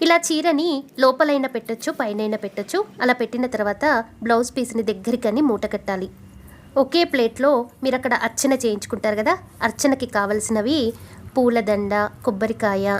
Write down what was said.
ఇలా చీరని లోపలైనా పెట్టొచ్చు, పైనైనా పెట్టొచ్చు. అలా పెట్టిన తర్వాత బ్లౌజ్ పీస్ని దగ్గరికని మూట కట్టాలి. ఒకే ప్లేట్లో మీరు అక్కడ అర్చన చేయించుకుంటారు కదా, అర్చనకి కావలసినవి పూలదండ, కొబ్బరికాయ,